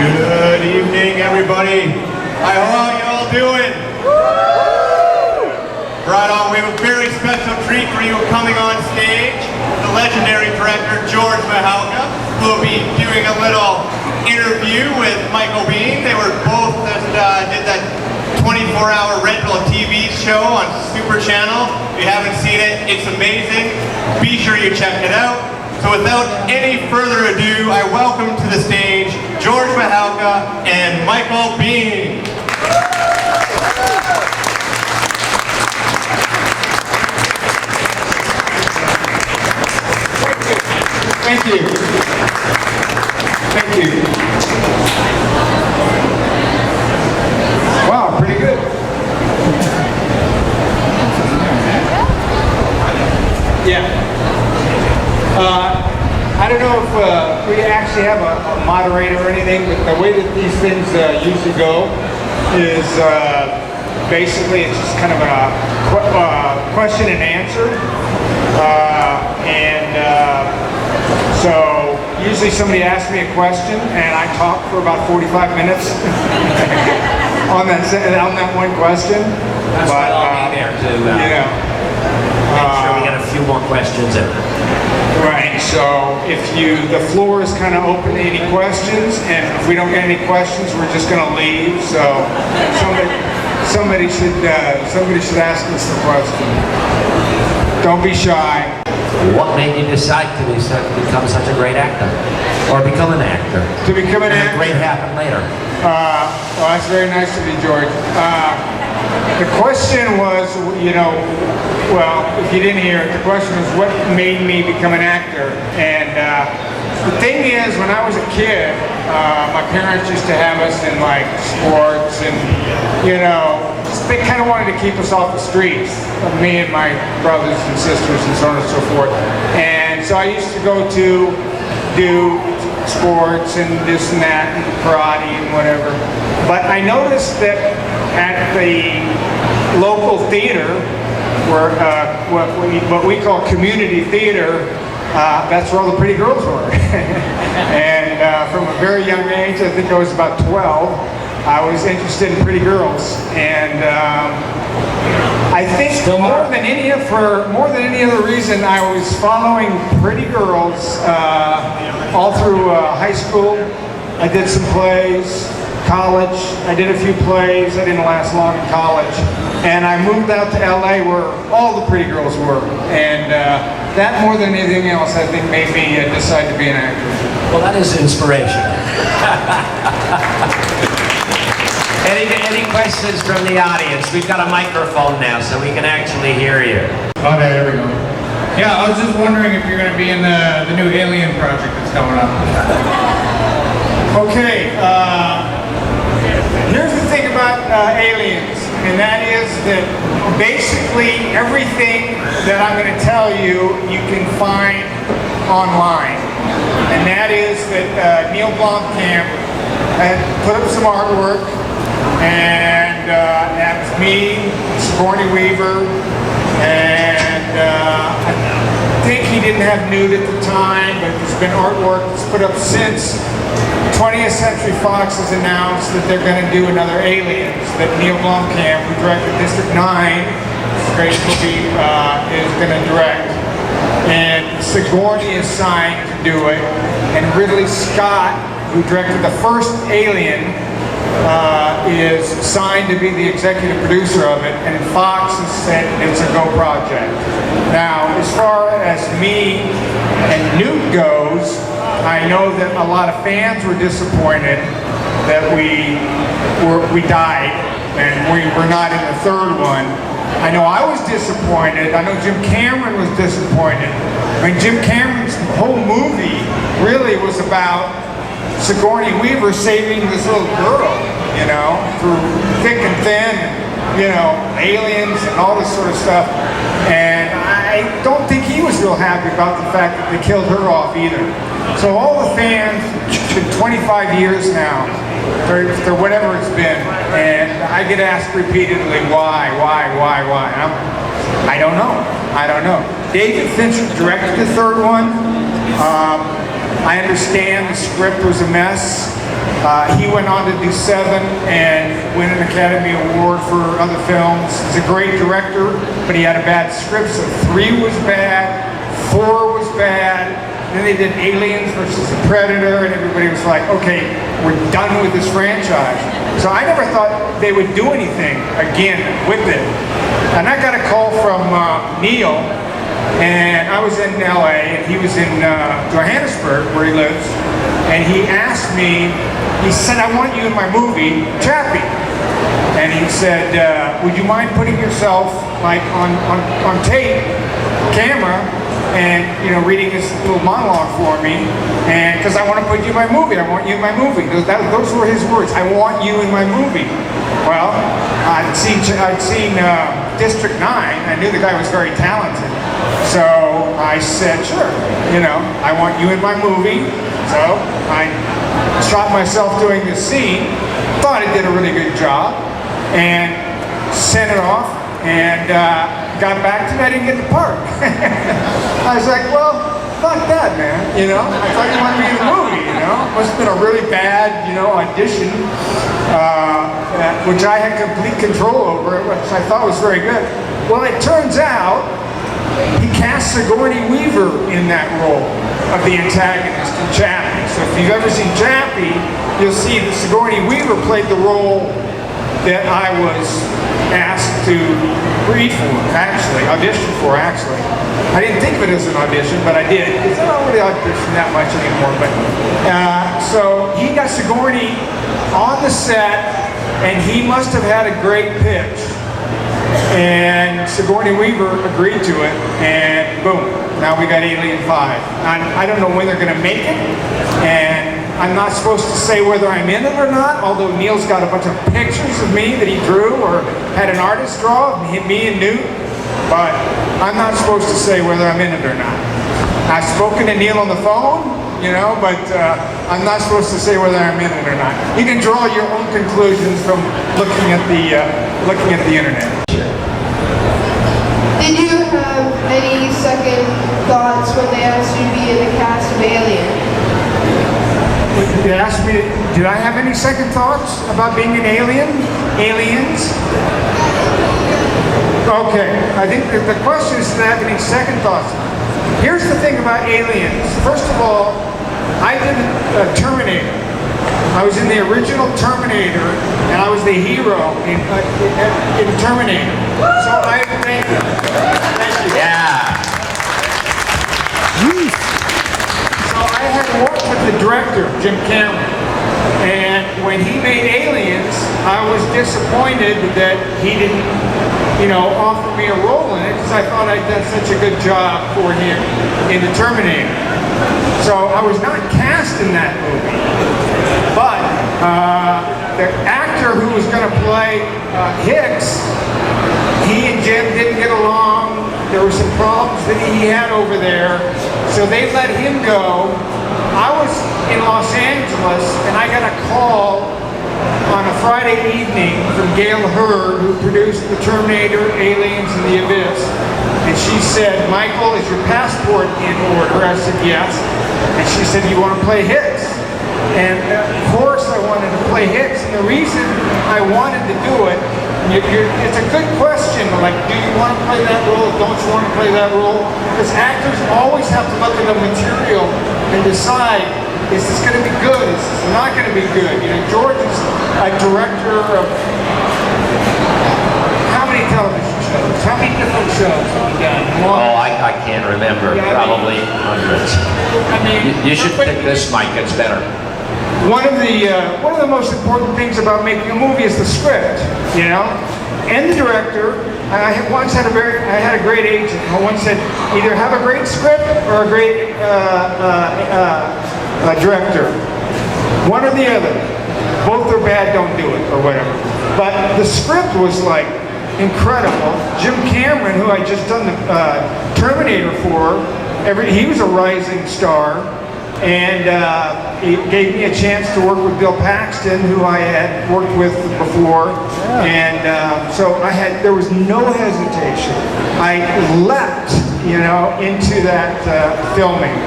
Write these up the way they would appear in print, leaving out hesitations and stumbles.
Good evening, everybody. How are you all doing? Right on, we have a very special treat for you coming on stage. The legendary director George Mihalka will be doing a little interview with Michael Biehn. They were both did that 24-hour rental TV show on Super Channel. If you haven't seen it, it's amazing. Be sure you check it out. So without any further ado, I welcome to the stage George Mihalka and Michael Biehn. Thank you. Thank you. Wow, pretty good. Yeah. I don't know if we actually have a moderator or anything, but the way that these things usually go is basically it's just kind of a question and answer. So usually somebody asks me a question and I talk for about 45 minutes on that one question. That's why I'll be there to make sure we get a few more questions in. Right, so the floor is kind of open to any questions, and if we don't get any questions, we're just going to leave. So somebody should ask us the question. Don't be shy. What made you decide to become such a great actor, or become an actor? To become an actor. Great happened later. Well, that's very nice of you, George. The question was, well, if you didn't hear it, the question was what made me become an actor. And the thing is, when I was a kid, my parents used to have us in like sports and, they kind of wanted to keep us off the streets, me and my brothers and sisters and so on and so forth. And so I used to go to do sports and this and that and karate and whatever. But I noticed that at the local theater, where what we call community theater, that's where all the pretty girls were. And from a very young age, I think I was about 12, I was interested in pretty girls. And I think more than any other reason, I was following pretty girls all through high school. I did some plays. College, I did a few plays. I didn't last long in college. And I moved out to LA where all the pretty girls were. And that more than anything else, I think made me decide to be an actor. Well, that is inspiration. Any questions from the audience? We've got a microphone now, so we can actually hear you. Oh, there we go. Yeah, I was just wondering if you're going to be in the new Alien project that's coming up. Okay, here's the thing about aliens, and that is that basically everything that I'm going to tell you, you can find online. And that is that Neil Blanc had put up some artwork, and that was me, Sigourney Weaver, and I think he didn't have nude at the time, but there's been artwork that's put up since. 20th Century Fox has announced that they're going to do another Aliens, that Neil Blanc, who directed District 9, this great movie, is going to direct. And Sigourney is signed to do it, and Ridley Scott, who directed the first Alien, is signed to be the executive producer of it, and Fox has said it's a go project. Now, as far as me and Newt goes, I know that a lot of fans were disappointed that we died and we were not in the third one. I know I was disappointed. I know Jim Cameron was disappointed. I mean, Jim Cameron's whole movie really was about Sigourney Weaver saving this little girl, through thick and thin, aliens and all this sort of stuff. And I don't think he was real happy about the fact that they killed her off either. So all the fans, 25 years now, or whatever it's been, and I get asked repeatedly, why? I don't know. David Fincher directed the third one. I understand the script was a mess. He went on to do 7 and win an Academy Award for other films. He's a great director, but he had a bad script, so 3 was bad, 4 was bad. Then they did Aliens versus the Predator, and everybody was like, okay, we're done with this franchise. So I never thought they would do anything again with it. And I got a call from Neil, and I was in LA, and he was in Johannesburg, where he lives, and he asked me, he said, I want you in my movie, Chappie. And he said, would you mind putting yourself like on tape, camera, and reading this little monologue for me, and because I want to put you in my movie. I want you in my movie. Those were his words. I want you in my movie. Well, I'd seen District 9. I knew the guy was very talented, so I said, sure. I want you in my movie. So I shot myself doing this scene. Thought I did a really good job, and sent it off. And got back to it, I didn't get the part. I was like, well, fuck that, man, I thought you wanted me in the movie, Must have been a really bad, audition, which I had complete control over, which I thought was very good. Well, it turns out he cast Sigourney Weaver in that role of the antagonist in Chappie. So if you've ever seen Chappie, you'll see that Sigourney Weaver played the role that I was asked to read for, audition for, actually. I didn't think of it as an audition, but I did. Because I don't really audition that much anymore. But so he got Sigourney on the set, and he must have had a great pitch. And Sigourney Weaver agreed to it, and boom, now we got Alien 5. I don't know when they're going to make it, and I'm not supposed to say whether I'm in it or not, although Neil's got a bunch of pictures of me that he drew or had an artist draw of me and Newt, but I'm not supposed to say whether I'm in it or not. I've spoken to Neil on the phone, but I'm not supposed to say whether I'm in it or not. You can draw your own conclusions from looking at the internet. Did you have any second thoughts when they asked you to be in the cast of Alien? They asked me, did I have any second thoughts about being an alien? Aliens? Okay, I think that the question is, did I have any second thoughts? Here's the thing about Aliens. First of all, I did Terminator. I was in the original Terminator, and I was the hero in Terminator. So I thank you. Yeah. So I had worked with the director, Jim Cameron, and when he made Aliens, I was disappointed that he didn't, offer me a role in it, because I thought I'd done such a good job for him in the Terminator. So I was not cast in that movie, but the actor who was going to play Hicks, he and Jim didn't get along. There were some problems that he had over there, so they let him go. I was in Los Angeles, and I got a call on a Friday evening from Gail Hurd, who produced The Terminator, Aliens, and The Abyss. And she said, Michael, is your passport in order? I said, yes. And she said, you want to play Hicks? And of course I wanted to play Hicks. And the reason I wanted to do it, it's a good question, like, do you want to play that role? Don't you want to play that role? Because actors always have to look at the material and decide, is this going to be good? Is this not going to be good? George is a director of how many television shows? How many different shows have you done? Oh, I can't remember. Probably hundreds. You should pick this mic. It's better. One of the most important things about making a movie is the script, and the director. I had a great agent who once said, either have a great script or a great director. One or the other. Both are bad, don't do it, or whatever. But the script was like incredible. Jim Cameron, who I just done the Terminator for, he was a rising star. And he gave me a chance to work with Bill Paxton, who I had worked with before. Yeah. And so there was no hesitation. I leapt, into that filming.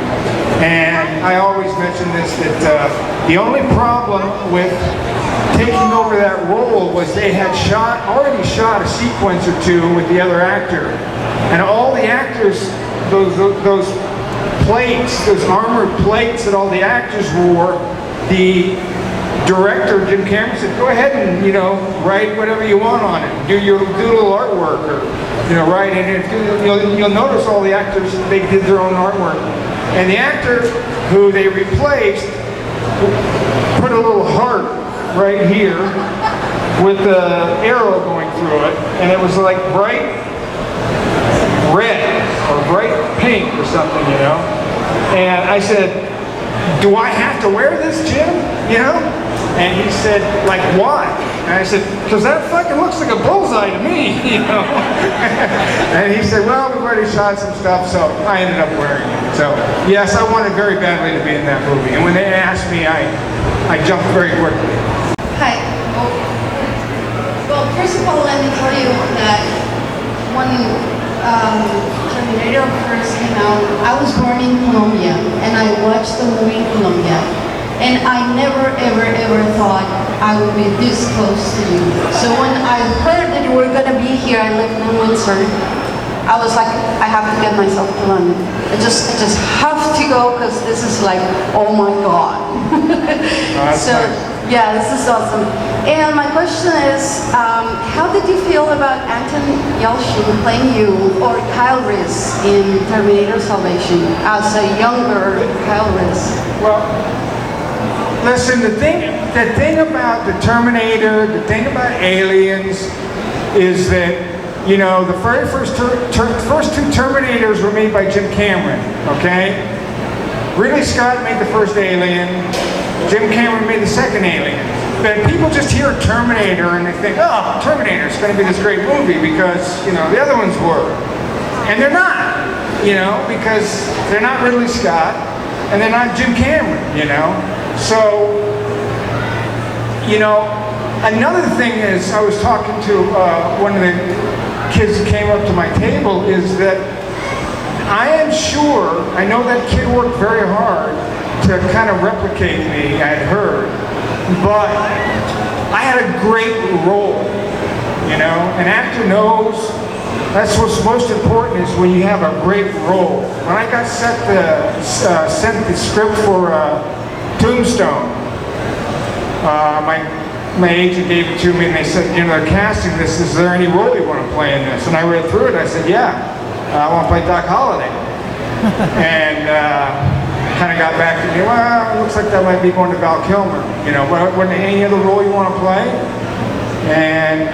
And I always mention this, that the only problem with taking over that role was they had already shot a sequence or two with the other actor. And all the actors, those plates, those armored plates that all the actors wore, the director, Jim Cameron, said, go ahead and, write whatever you want on it. Do a little artwork, or, write it. You'll notice all the actors, they did their own artwork. And the actor who they replaced put a little heart right here with the arrow going through it, and it was like bright red or bright pink or something, And I said, do I have to wear this, Jim? And he said, like, why? And I said, because that fucking looks like a bullseye to me, And he said, well, we've already shot some stuff, so I ended up wearing it. So, yes, I wanted very badly to be in that movie. And when they asked me, I jumped very quickly. Hi. Well, first of all, let me tell you that when Terminator first came out, I was born in Colombia, and I watched the movie in Colombia. And I never, ever thought I would be this close to you. So when I heard that you were going to be here, I lived in Windsor, I was like, I have to get myself to London. I just have to go, because this is like, oh my God. So, yeah, this is awesome. And my question is, how did you feel about Anton Yelchin playing you, or Kyle Reese in Terminator Salvation, as a younger Kyle Reese? Well, listen, the thing about the Terminator, the thing about Aliens, is that, the very first two Terminators were made by Jim Cameron, okay? Ridley Scott made the first Alien, Jim Cameron made the second Alien. But people just hear Terminator and they think, oh, Terminator is going to be this great movie because, the other ones were. And they're not, because they're not Ridley Scott and they're not Jim Cameron, So, another thing is, I was talking to one of the kids who came up to my table, is that I am sure, I know that kid worked very hard to kind of replicate me, I had heard, but I had a great role, An actor knows that's what's most important, is when you have a great role. When I got sent the script for Tombstone, my agent gave it to me, and they said, they're casting this. Is there any role you want to play in this? And I read through it. I said, yeah, I want to play Doc Holliday. And kind of got back to me. Well, it looks like that might be going to Val Kilmer. What any other role you want to play? And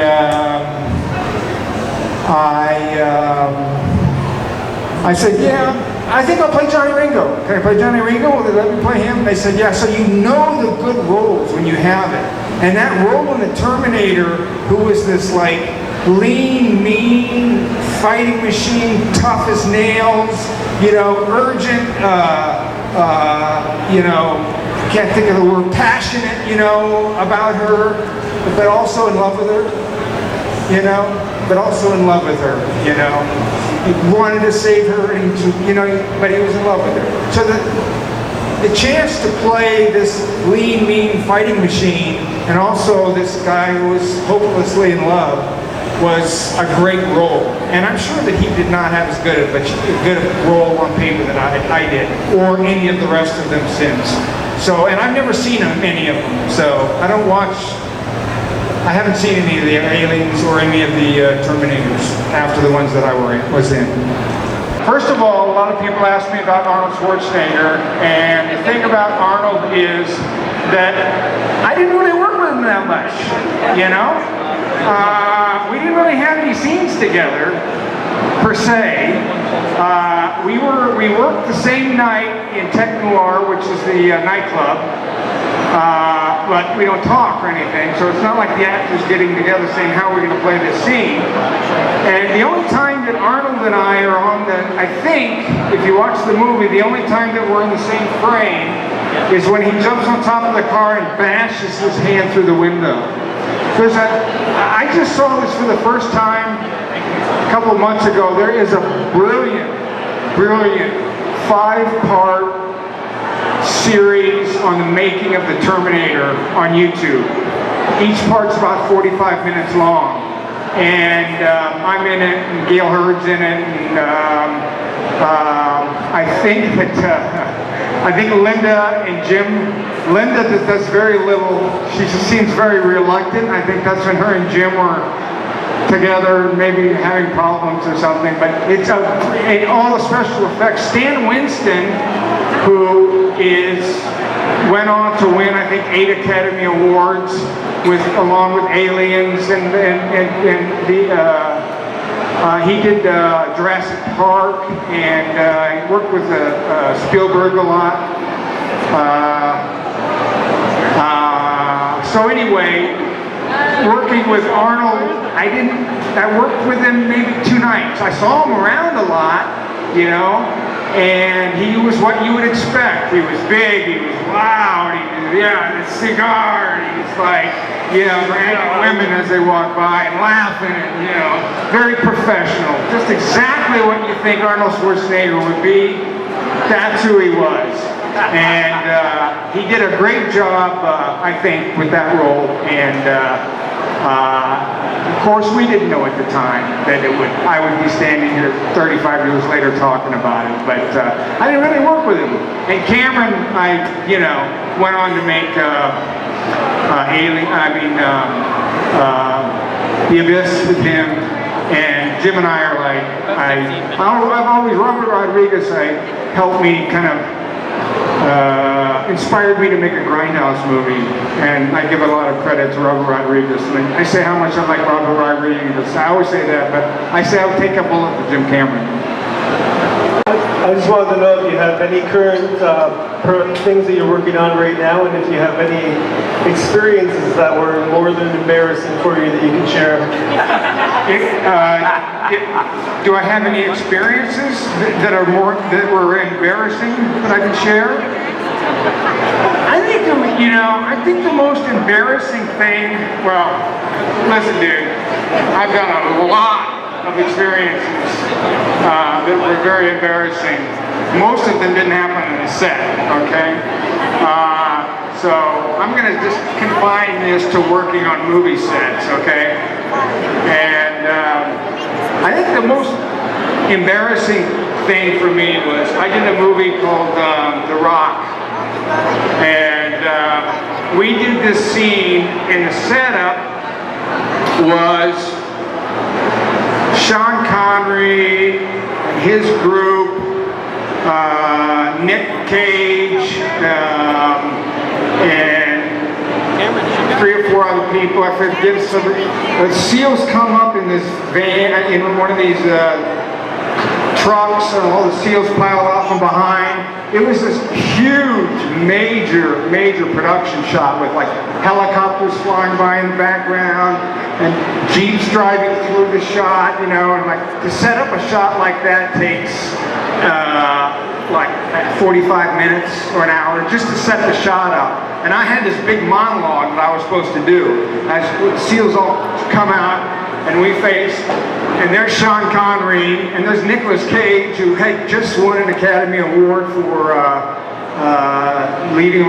I said, yeah. I think I'll play Johnny Ringo. Can I play Johnny Ringo? Will they let me play him? They said, yeah. So you know the good roles when you have it. And that role in the Terminator, who was this like lean, mean, fighting machine, tough as nails, urgent, can't think of the word, passionate, about her, but also in love with her, but also in love with her, He wanted to save her, and but he was in love with her. So the chance to play this lean, mean fighting machine, and also this guy who was hopelessly in love, was a great role. And I'm sure that he did not have as good a role on paper that I did, or any of the rest of them since. So, and I've never seen any of them, so I haven't seen any of the Aliens or any of the Terminators after the ones that I was in. First of all, a lot of people ask me about Arnold Schwarzenegger, and the thing about Arnold is that I didn't really work with him that much, we didn't really have any scenes together, per se. We worked the same night in Tech Noir, which is the nightclub, but we don't talk or anything, so it's not like the actors getting together saying how we're going to play this scene. And the only time that Arnold and I are I think, if you watch the movie, the only time that we're in the same frame is when he jumps on top of the car and bashes his hand through the window. Because I just saw this for the first time a couple of months ago. There is a brilliant 5-part series on the making of the Terminator on YouTube. Each part's about 45 minutes long. And I'm in it, and Gail Hurd's in it, and I think Linda and Jim, Linda does very little, she just seems very reluctant. I think that's when her and Jim were together, maybe having problems or something, but it's all the special effects. Stan Winston, who went on to win, I think, 8 Academy Awards along with Aliens, and he did Jurassic Park, and he worked with Spielberg a lot. So anyway, working with Arnold, I worked with him maybe 2 nights. I saw him around a lot, you know, and he was what you would expect. He was big, he was loud, he was, a cigar, and he was like, you know, grabbing women as they walk by and laughing, and, you know, very professional. Just exactly what you think Arnold Schwarzenegger would be. That's who he was. And he did a great job, I think, with that role. And of course, we didn't know at the time that I would be standing here 35 years later talking about it. But I didn't really work with him. And Cameron, you know, went on to make The Abyss with him. And Jim and I are like, I've always, Robert Rodriguez helped me kind of inspired me to make a Grindhouse movie, and I give a lot of credit to Robert Rodriguez. And I say how much I like Robert Rodriguez. I always say that, but I say I'll take a bullet for Jim Cameron. I just wanted to know if you have any current things that you're working on right now, and if you have any experiences that were more than embarrassing for you that you can share. Do I have any experiences that were embarrassing that I can share? I think the most embarrassing thing, well, listen, dude, I've got a lot of experiences that were very embarrassing. Most of them didn't happen on the set, okay? So I'm going to just confine this to working on movie sets, okay? And I think the most embarrassing thing for me was I did a movie called The Rock. And we did this scene, and the setup was Sean Connery, his group, Nick Cage, and 3 or 4 other people. I forget some. The SEALs come up in this van, in one of these trucks, and all the SEALs pile off from behind. It was this huge, major production shot with like helicopters flying by in the background and Jeeps driving through the shot, you know, and like to set up a shot like that takes like 45 minutes or an hour just to set the shot up. And I had this big monologue that I was supposed to do as the SEALs all come out and we faced, and there's Sean Connery, and there's Nicolas Cage, who had just won an Academy Award for Leaving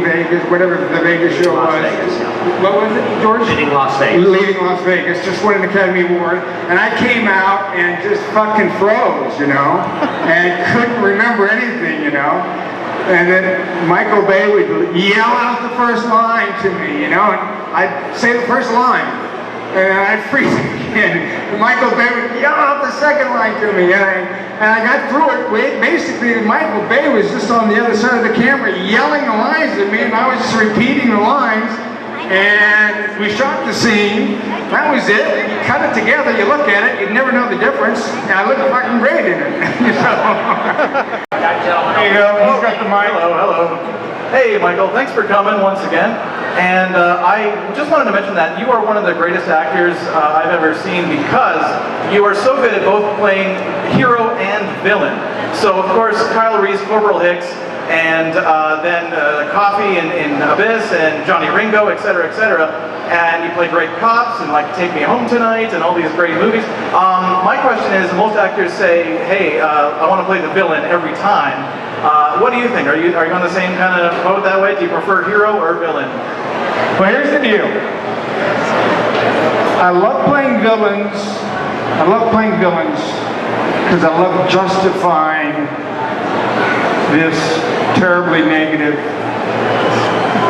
Vegas, whatever the Vegas show was. Vegas, yeah. What was it, George? Leaving Las Vegas. Leaving Las Vegas, just won an Academy Award, and I came out and just fucking froze, you know, and couldn't remember anything, you know. And then Michael Biehn would yell out the first line to me, you know, and I'd say the first line. And I'd freeze again. Michael Biehn would yell out the second line to me, and I got through it. Basically, Michael Biehn was just on the other side of the camera yelling the lines at me, and I was just repeating the lines. And we shot the scene. That was it. You cut it together, you look at it, you'd never know the difference. And I look fucking great in it. There you go. He's got the mic. Hello. Hey, Michael. Thanks for coming once again. And I just wanted to mention that you are one of the greatest actors I've ever seen because you are so good at both playing hero and villain. So, of course, Kyle Reese, Corporal Hicks, and then Coffee in Abyss, and Johnny Ringo, etc., etc. And you play great cops, and like Take Me Home Tonight, and all these great movies. My question is, most actors say, hey, I want to play the villain every time. What do you think? Are you on the same kind of mode that way? Do you prefer hero or villain? Well, here's the deal. I love playing villains. I love playing villains because I love justifying this terribly negative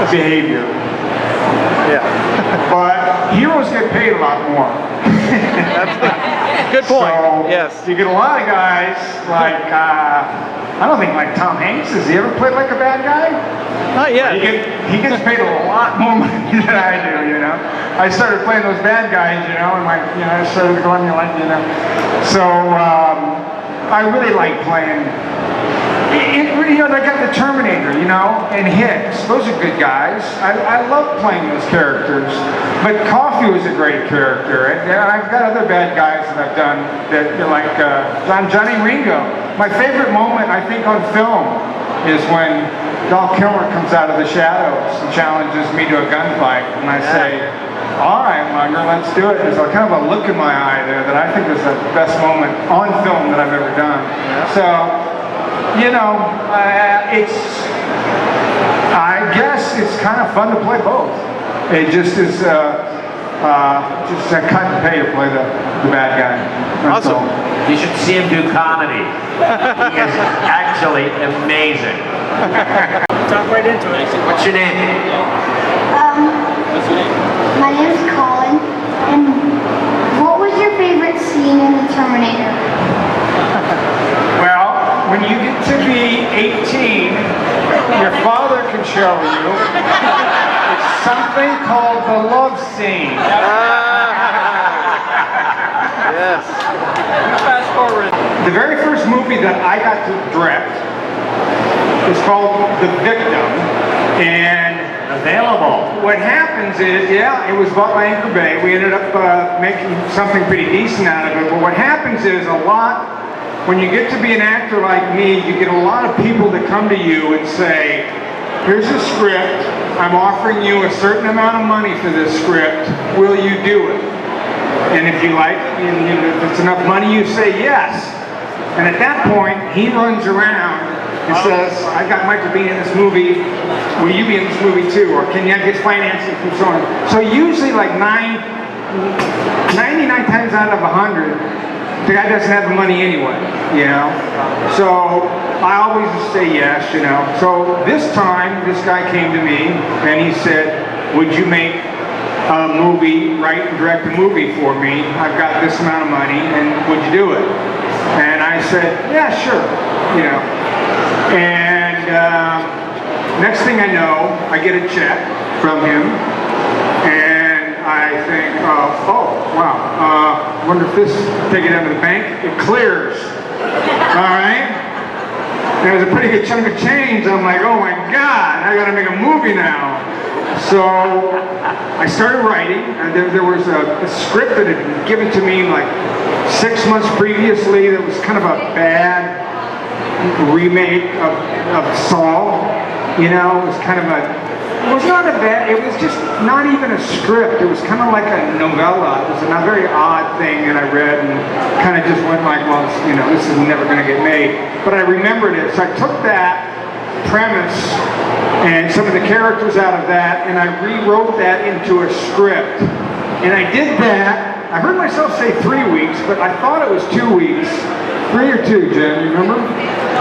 behavior. Yeah. But heroes get paid a lot more. Good point. So yes. You get a lot of guys like, I don't think like Tom Hanks, has he ever played like a bad guy? Not yet. He gets paid a lot more money than I do, you know. I started playing those bad guys, you know, and like, you know, I started going like, you know. So I really like playing. You know, they got the Terminator, you know, and Hicks. Those are good guys. I love playing those characters. But Coffee was a great character. And I've got other bad guys that I've done that like Johnny Ringo. My favorite moment, I think, on film is when Val Kilmer comes out of the shadows and challenges me to a gunfight. And I say, all right, Munger, let's do it. There's a kind of a look in my eye there that I think is the best moment on film that I've ever done. So, you know, I guess it's kind of fun to play both. It just is just a cut and pay to play the bad guy. That's Awesome. all. You should see him do comedy. He is actually amazing. Talk right into it. What's your name? My name is Colin, and what was your favorite scene in The Terminator? Well, when you get to be 18, your father can show you. It's something called the love scene. Yes. Fast forward. The very first movie that I got to direct is called The Victim, and Available. what happens is, yeah, it was bought by Anchor Bay. We ended up making something pretty decent out of it, but what happens is when you get to be an actor like me, you get a lot of people that come to you and say, here's a script, I'm offering you a certain amount of money for this script, will you do it? And if you like, if it's enough money, you say yes. And at that point, he runs around and says, I got Michael Biehn in this movie, will you be in this movie too? Or can you get financing from so on? So usually like 99 times out of 100, the guy doesn't have the money anyway, you know? So I always just say yes, you know? So this time, this guy came to me and he said, would you make a movie, write and direct a movie for me? I've got this amount of money and would you do it? And I said, yeah, sure, you know? And next thing I know, I get a check from him, and I think, oh, wow, wonder if this, take it out of the bank, it clears, all right? And it was a pretty good chunk of change. I'm like, oh my God, I gotta make a movie now. So I started writing, and there was a script that had been given to me like 6 months previously that was kind of a bad remake of Saul, you know. It was kind of it was not a bad, it was just not even a script. It was kind of like a novella. It was a very odd thing that I read and kind of just went like, well, you know, this is never going to get made. But I remembered it, so I took that premise and some of the characters out of that, and I rewrote that into a script. And I did that. I heard myself say 3 weeks, but I thought it was 2 weeks. 3 or 2, Jen, you remember?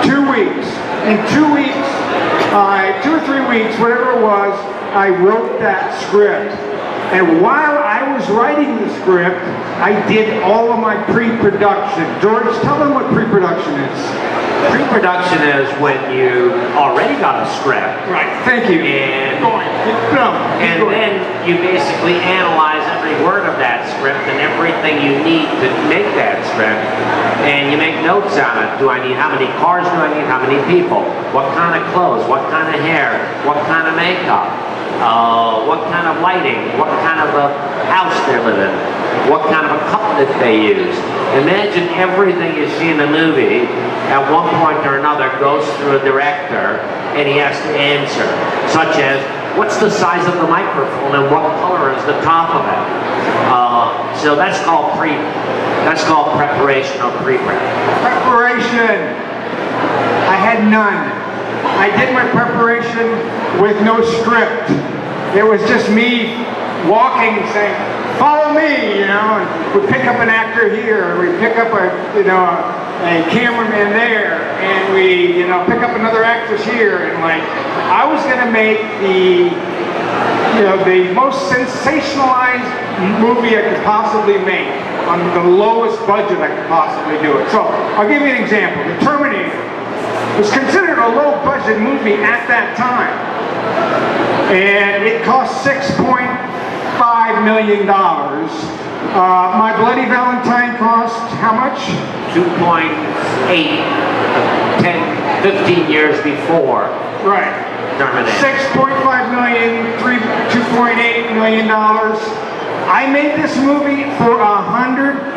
2 weeks. In 2 weeks, 2 or 3 weeks, whatever it was, I wrote that script. And while I was writing the script, I did all of my pre-production. George, tell them what pre-production is. Pre-production is when you already got a script. Right, thank you. And Keep going. then you basically analyze every word of that script and everything you need to make that script, and you make notes on it. How many cars do I need? How many people? What kind of clothes? What kind of hair? What kind of makeup? what kind of lighting, what kind of a house they live in, what kind of a cutlet they use. Imagine everything you see in the movie at one point or another goes through a director and he has to answer, such as, what's the size of the microphone and what color is the top of it? So that's called preparation or pre-prep. Preparation. I had none. I did my preparation with no script. It was just me walking and saying, follow me, you know, and we'd pick up an actor here, and we'd pick up a cameraman there, and we, pick up another actress here, and like, I was gonna make the most sensationalized movie I could possibly make on the lowest budget I could possibly do it. So, I'll give you an example. The Terminator was considered a low-budget movie at that time, and it cost $6.5 million. My Bloody Valentine cost how much? 2.8, 10, 15 years before. Right. Terminator. 6.5 million, $2.8 million. I made this movie for $100,000,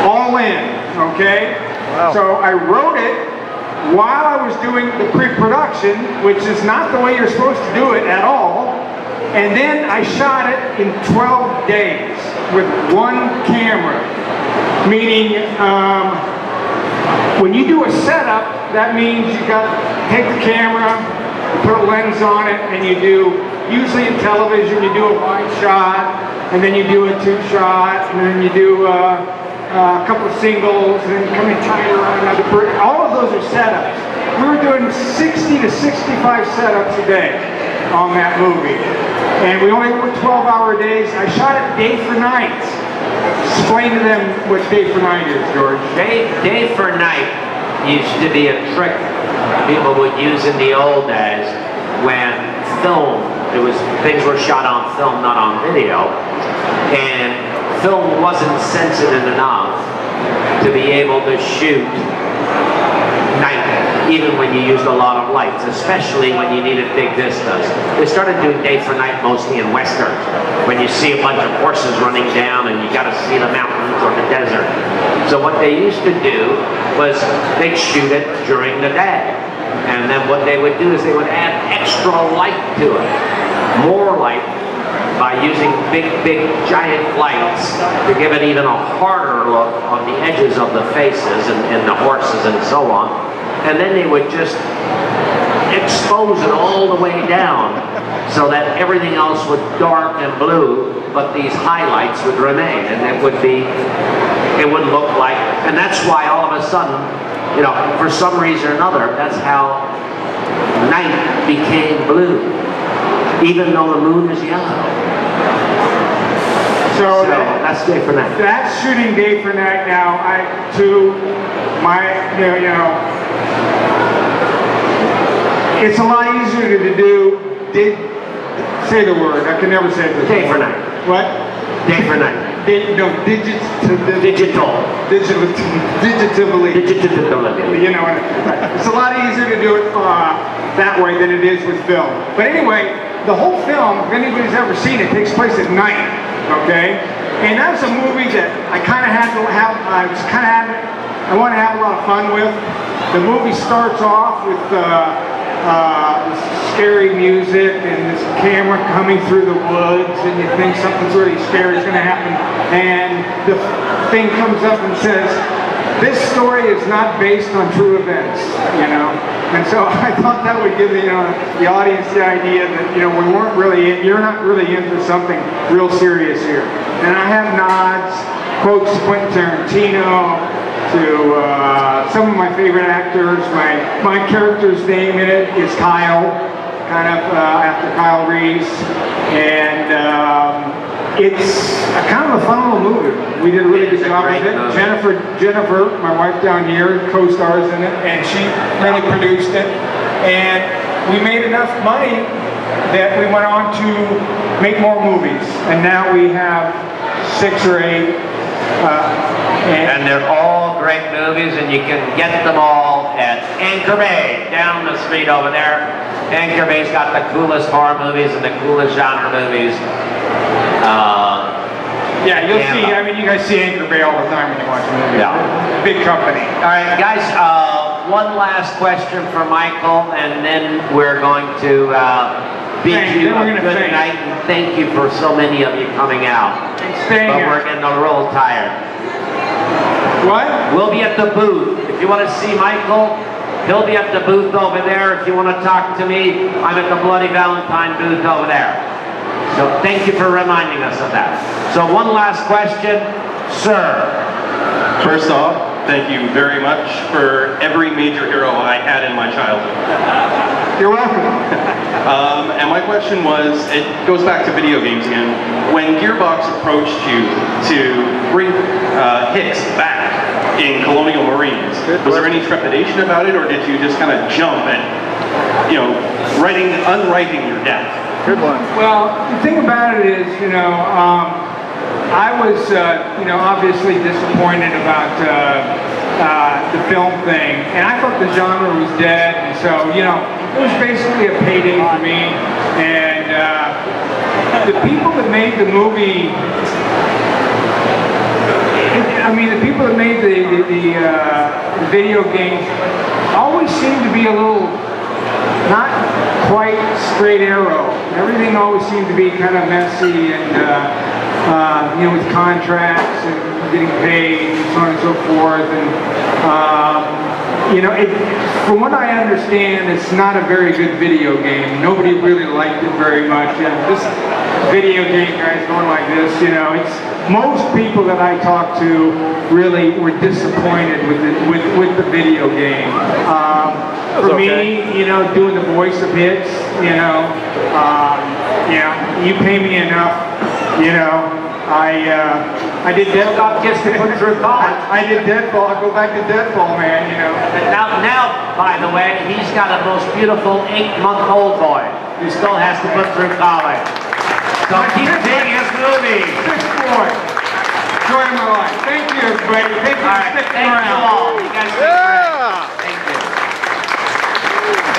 all in, okay? Wow. So I wrote it while I was doing the pre-production, which is not the way you're supposed to do it at all. And then I shot it in 12 days with one camera. Meaning, when you do a setup, that means you got to take the camera, put a lens on it, and you do, usually in television, you do a wide shot, and then you do a two shot, and then you do a couple of singles, and then you come and tie it around another person. All of those are setups. We were doing 60 to 65 setups a day on that movie. And we only worked 12-hour days. I shot it day for night. Explain to them what day for night is, George. Day for night used to be a trick people would use in the old days when things were shot on film, not on video. And film wasn't sensitive enough to be able to shoot night, even when you used a lot of lights, especially when you needed big vistas. They started doing day for night mostly in westerns, when you see a bunch of horses running down and you got to see the mountains or the desert. So what they used to do was they'd shoot it during the day, and then what they would do is they would add extra light to it, more light, by using big, giant lights to give it even a harder look on the edges of the faces and the horses and so on. And then they would just expose it all the way down so that everything else was dark and blue, but these highlights would remain, and it would look like, and that's why all of a sudden, for some reason or another, that's how night became blue, even though the moon is yellow. So that's day for night. That's shooting day for night now. It's a lot easier to do. Say the word. I can never say this. Day for night. What? Day for night. Digital. Digitally. It's a lot easier to do it that way than it is with film. But anyway, the whole film, if anybody's ever seen it, takes place at night. Okay? And that's a movie that I kind of had to have. I want to have a lot of fun with. The movie starts off with scary music and this camera coming through the woods, and you think something's really scary is going to happen, and the thing comes up and says, "This story is not based on true events," And so I thought that would give the audience the idea that you're not really in for something real serious here. And I have nods, quotes to Quentin Tarantino, to some of my favorite actors. My character's name in it is Kyle, kind of after Kyle Reese, and it's kind of a fun little movie. We did a really good job with it. Jennifer, my wife down here, co-stars in it, and she really produced it. And we made enough money that we went on to make more movies, and now we have 6 or 8. And they're all great movies, and you can get them all at Anchor Bay, down the street over there. Anchor Bay's got the coolest horror movies and the coolest genre movies. Yeah, you'll see. Canada. I mean, you guys see Anchor Bay all the time when you watch a movie. Yeah. Big company. All right, guys, one last question for Michael, and then we're going to bid you a good night, and thank you for so many of you coming out. But we're getting a little tired. What? We'll be at the booth. If you want to see Michael, he'll be at the booth over there. If you want to talk to me, I'm at the Bloody Valentine booth over there. So thank you for reminding us of that. So one last question, sir. First off, thank you very much for every major hero I had in my childhood. You're welcome. And my question was, it goes back to video games again. When Gearbox approached you to bring Hicks back in Colonial Marines, was there any trepidation about it, or did you just kind of jump at, unwriting your death? Good one. Well, the thing about it is, I was, obviously disappointed about the film thing, and I thought the genre was dead, and so, it was basically a payday for me, and the people that made the movie, the people that made the video games always seemed to be a little, not quite straight arrow. Everything always seemed to be kind of messy and, with contracts and getting paid and so on and so forth. And, from what I understand, it's not a very good video game. Nobody really liked it very much. This video game guy's going like this, most people that I talked to really were disappointed with the video game. For me, doing the voice of Hicks, you pay me enough, I did Deadfall. Just to put through college. I did Deadfall. I go back to Deadfall, man. Now, by the way, he's got a most beautiful 8-month-old boy who still has to put through college. So keep seeing his movies. Six boy. Joy of my life. Thank you, everybody. Thank you for sticking around. Thank you all. You guys be great. Thank you.